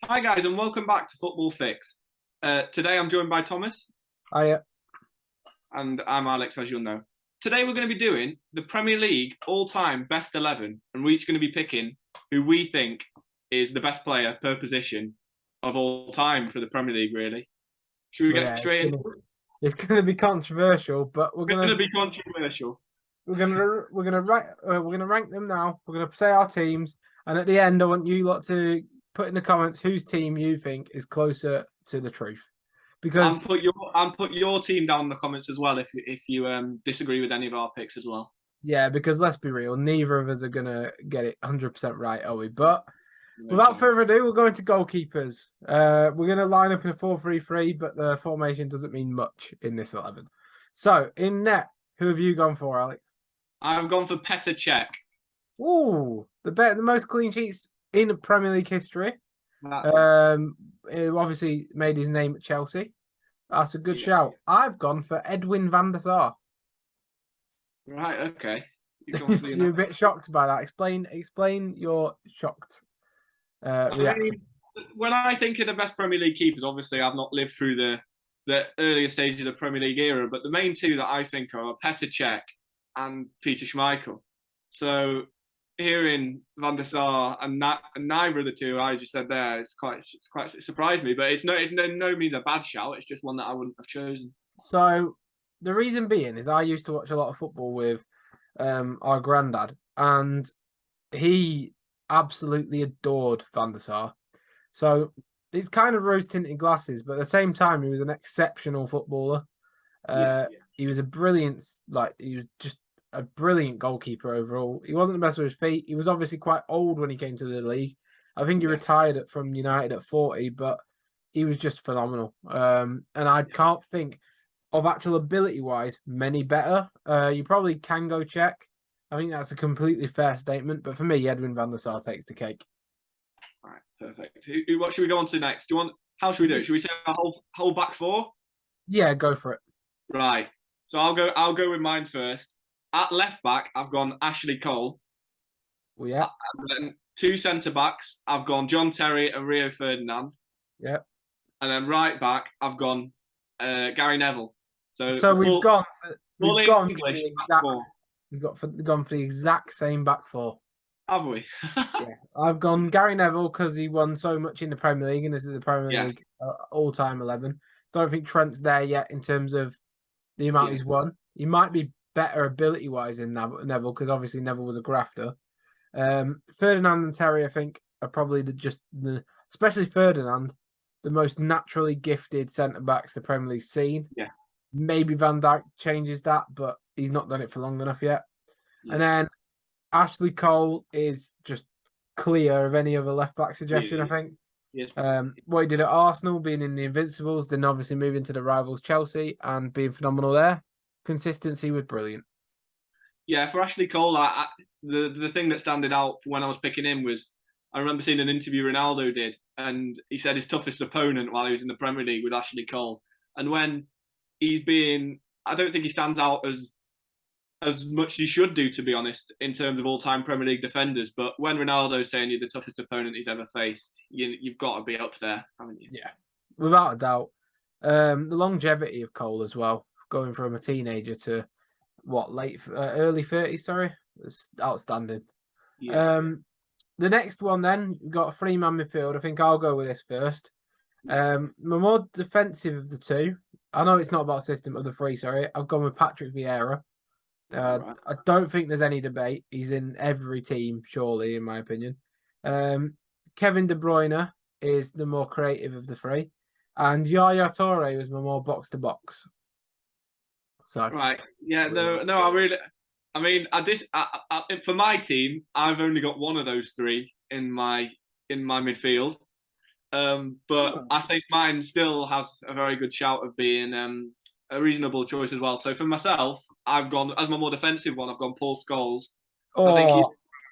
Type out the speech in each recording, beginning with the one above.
Hi guys, and welcome back to Football Fix. Today I'm joined by Thomas, I and I'm Alex, as you'll know. Today we're going to be doing the Premier League all-time best 11, and we're each going to be picking who we think is the best player per position of all time for the Premier League. Really, should we well, get yeah, straight in? it's gonna be controversial, but It's going to be controversial. we're gonna rank them now. We're gonna say our teams, and at the end, I want you lot to put in the comments whose team you think is closer to the truth. And Because put your team down in the comments as well if you disagree with any of our picks as well. because let's be real, neither of us are gonna get it 100% right, are we? But No without chance. further ado, we're going to goalkeepers. We're gonna line up in a 4-3-3, but the formation doesn't mean much in this 11. So in net, who have you gone for, Alex? I've gone for Petr Cech. Ooh, the most clean sheets in Premier League history. Exactly. He obviously made his name at Chelsea. That's a good Yeah. shout. I've gone for Edwin van der Sar. Right. Okay. You've gone for the You're a United. bit shocked by that. Explain your shocked I reaction. mean, when I think of the best Premier League keepers, obviously I've not lived through the earlier stages of the Premier League era, but the main two that I think of are Petr Cech and Peter Schmeichel. So hearing Van der Sar and neither of the two I just said there, it surprised me, but it's no means a bad shout. It's just one that I wouldn't have chosen. So the reason being is I used to watch a lot of football with our granddad, and he absolutely adored Van der Sar. So it's kind of rose tinted glasses, but at the same time, he was an exceptional footballer. Yeah, He was he was just a brilliant goalkeeper overall. He wasn't the best with his feet. He was obviously quite old when he came to the league. I think he yeah, retired from United at 40, but he was just phenomenal. And I can't think of actual ability wise many better. You probably can go check. I think that's a completely fair statement, but for me, Edwin van der Sar takes the cake. All right, perfect. What should we go on to next? Do you want? How should we do it? Should we say a whole back four? Yeah, go for it. Right. So I'll go with mine first. At left back, I've gone Ashley Cole. Well, yeah, And then two centre backs, I've gone John Terry and Rio Ferdinand. yeah. And then right back, I've gone Gary Neville. So So full we've gone for English the back exact four, we've gone for the exact same back four. have we? Yeah, I've gone Gary Neville because he won so much in the Premier League, and this is the Premier Yeah, League all-time 11. Don't think Trent's there yet in terms of the amount yeah, he's won. He might be better ability-wise in Neville because obviously Neville was a grafter. Ferdinand and Terry, I think, are probably especially Ferdinand, the most naturally gifted centre backs the Premier League's seen. yeah, Maybe Van Dijk changes that, but he's not done it for long enough yet. And yeah, then Ashley Cole is just clear of any other left back yeah, suggestion, I think. yes. What he did at Arsenal, being in the Invincibles, then obviously moving to the rivals Chelsea and being phenomenal there. Consistency was brilliant. Yeah, for Ashley Cole, the thing that standed out when I was picking him was I remember seeing an interview Ronaldo did, and he said his toughest opponent while he was in the Premier League was Ashley Cole. And when I don't think he stands out as much as he should do, to be honest, in terms of all-time Premier League defenders. But when Ronaldo's saying you're the toughest opponent he's ever faced, you've got to be up there, haven't you? Yeah, without a doubt. The longevity of Cole as well, going from a teenager to early 30s, sorry, it's outstanding. Yeah. The next one then, we've got a three-man midfield. I think I'll go with this first. My more defensive of the two, I know it's not about system of the three, sorry, I've gone with Patrick Vieira. Right. I don't think there's any debate. He's in every team, surely, in my opinion. Kevin De Bruyne is the more creative of the three, and Yaya Toure was my more box to box. So, Right. Yeah. No. No. I mean, for my team, I've only got one of those three in my midfield. But I think mine still has a very good shout of being a reasonable choice as well. So for myself, I've gone as my more defensive one. I've gone Paul Scholes. I think he.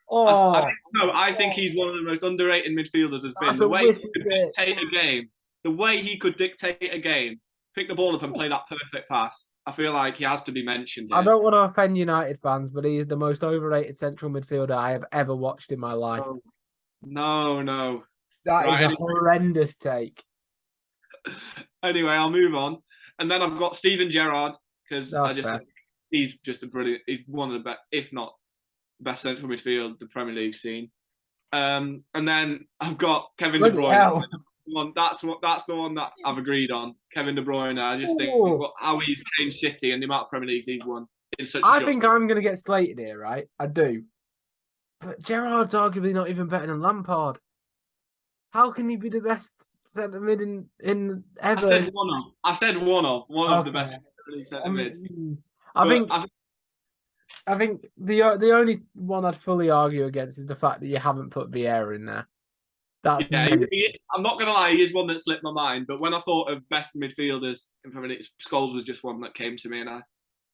oh, I oh, don't know. I think oh, he's one of the most underrated midfielders has been. that's a whiffy bit. The way he could dictate a game, pick the ball up and play that perfect pass. I feel like he has to be mentioned I here. don't want to offend United fans, but he is the most overrated central midfielder I have ever watched in my life. No, no, no. That is Right. a horrendous take. Anyway, I'll move on. And then I've got Steven Gerrard because I That's just fair. think he's just a brilliant. He's one of the best, if not best central midfield the Premier League's seen. And then I've got Kevin De Bloody Bruyne. hell. That's the one that I've agreed on. Kevin De Bruyne. I just think Ooh. how he's changed City and the amount of Premier Leagues he's won in such a I short think space. I'm going to get slated here, right? I do. But Gerrard's arguably not even better than Lampard. How can he be the best centre mid in ever? I said one of the Okay. best Premier League centre mids. I think But I think the only one I'd fully argue against is the fact that you haven't put Vieira in there. That's yeah, mental. I'm not gonna lie, he is one that slipped my mind. But when I thought of best midfielders in Premier League, Scholes was just one that came to me, and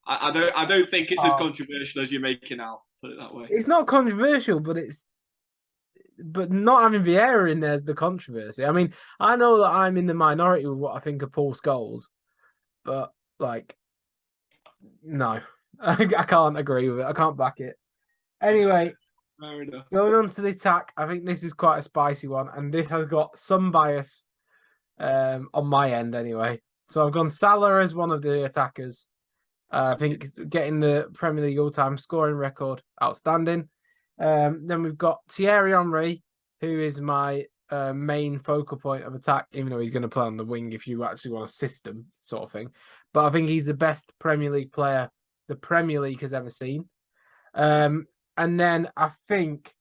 I don't think it's as controversial as you're making out. Put it that way. It's not controversial, but not having Vieira in there is the controversy. I mean, I know that I'm in the minority with what I think of Paul Scholes, but like, no, I can't agree with it. I can't back it. Anyway, going on to the attack, I think this is quite a spicy one, and this has got some bias on my end anyway. So I've gone Salah as one of the attackers. I think getting the Premier League all-time scoring record, outstanding. Then we've got Thierry Henry, who is my main focal point of attack, even though he's going to play on the wing if you actually want a system sort of thing. But I think he's the best Premier League player the Premier League has ever seen. And then I think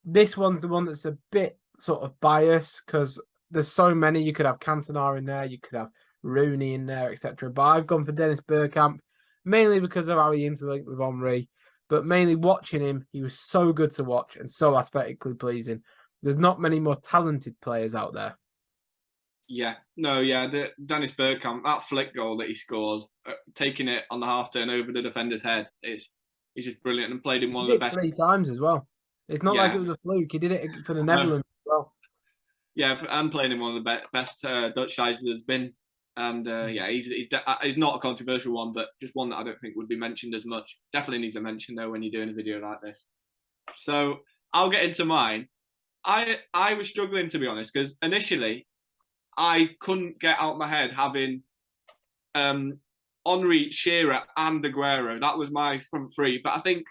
this one's the one that's a bit sort of biased because there's so many. You could have Cantona in there, you could have Rooney in there, etc. But I've gone for Dennis Bergkamp, mainly because of how he interlinked with Henry. But mainly watching him, he was so good to watch and so aesthetically pleasing. There's not many more talented players out there. Yeah, no, yeah, Dennis Bergkamp, that flick goal that he scored, taking it on the half turn over the defender's head, is just brilliant and played in one of the best. 3 times as well. It's not like it was a fluke. He did it for the Netherlands as well. Yeah, and playing in one of the best Dutch sides there's been. And yeah, he's not a controversial one, but just one that I don't think would be mentioned as much. Definitely needs a mention though when you're doing a video like this. So I'll get into mine. I was struggling, to be honest, because initially I couldn't get out of my head having Henry, Shearer, and Aguero. That was my front three. But I think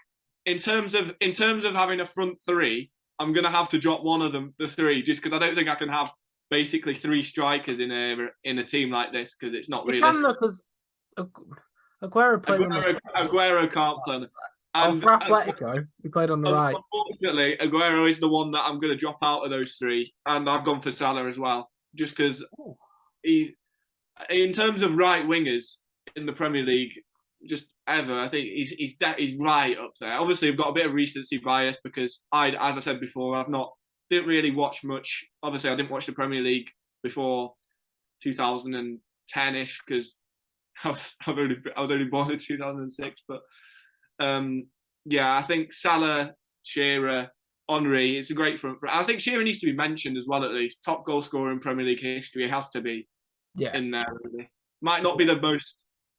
in terms of having a front three, I'm gonna have to drop one of them, the three, just because I don't think I can have basically 3 strikers in a team like this because it's not realistic. You can look because Aguero played Aguero can't play on the and for Atletico, he played on the right. Unfortunately, Aguero is the one that I'm going to drop out of those 3, and I've gone for Salah as well, just because he's, in terms of right wingers in the Premier League, just ever, I think he's right up there. Obviously, I've got a bit of recency bias because as I said before, didn't really watch much. Obviously, I didn't watch the Premier League before 2010-ish because I was only born in 2006. But yeah, I think Salah, Shearer, Henry, it's a great front. I think Shearer needs to be mentioned as well, at least. Top goal scorer in Premier League history has to be in there. Really. Might not be the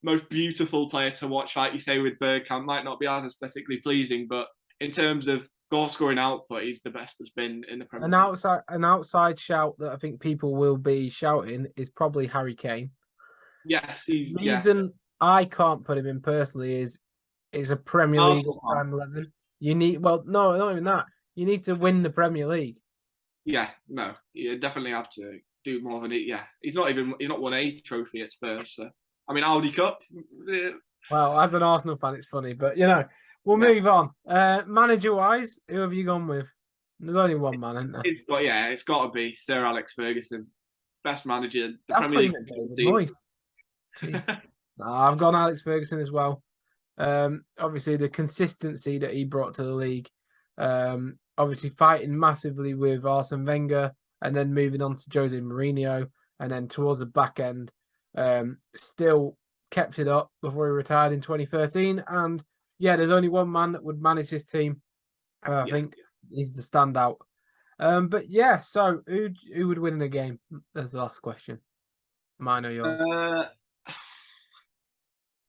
most beautiful player to watch, like you say with Bergkamp. Might not be as aesthetically pleasing, but in terms of goal scoring output, he's the best that's been in the Premier League. An outside shout that I think people will be shouting is probably Harry Kane. Yes, the reason I can't put him in personally is a Premier League all-time 11. You need not even that. You need to win the Premier League. Yeah, no, you definitely have to do more than it. Yeah, he's not won a trophy at Spurs. So I mean, Audi Cup. Well, as an Arsenal fan, it's funny, but we'll move on. Manager-wise, who have you gone with? There's only one man, isn't there? It's got to be Sir Alex Ferguson, best manager the Premier League. I've gone Alex Ferguson as well. Obviously, the consistency that he brought to the league. Obviously, fighting massively with Arsene Wenger, and then moving on to Jose Mourinho, and then towards the back end, still kept it up before he retired in 2013. And yeah, there's only one man that would manage this team. I think he's the standout. But yeah, so who would win in the game? That's the last question. Mine or yours?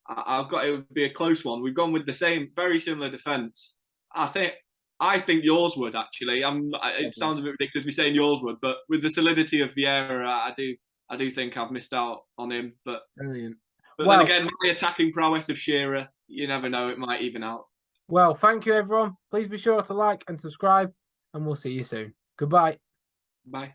It would be a close one. We've gone with the very similar defense. I think I think yours would actually. It sounds a bit ridiculous me saying yours would, but with the solidity of Vieira, I do think I've missed out on him. But Brilliant. But then again, my attacking prowess of Shearer, you never know, it might even out. Well, thank you, everyone. Please be sure to like and subscribe, and we'll see you soon. Goodbye. Bye.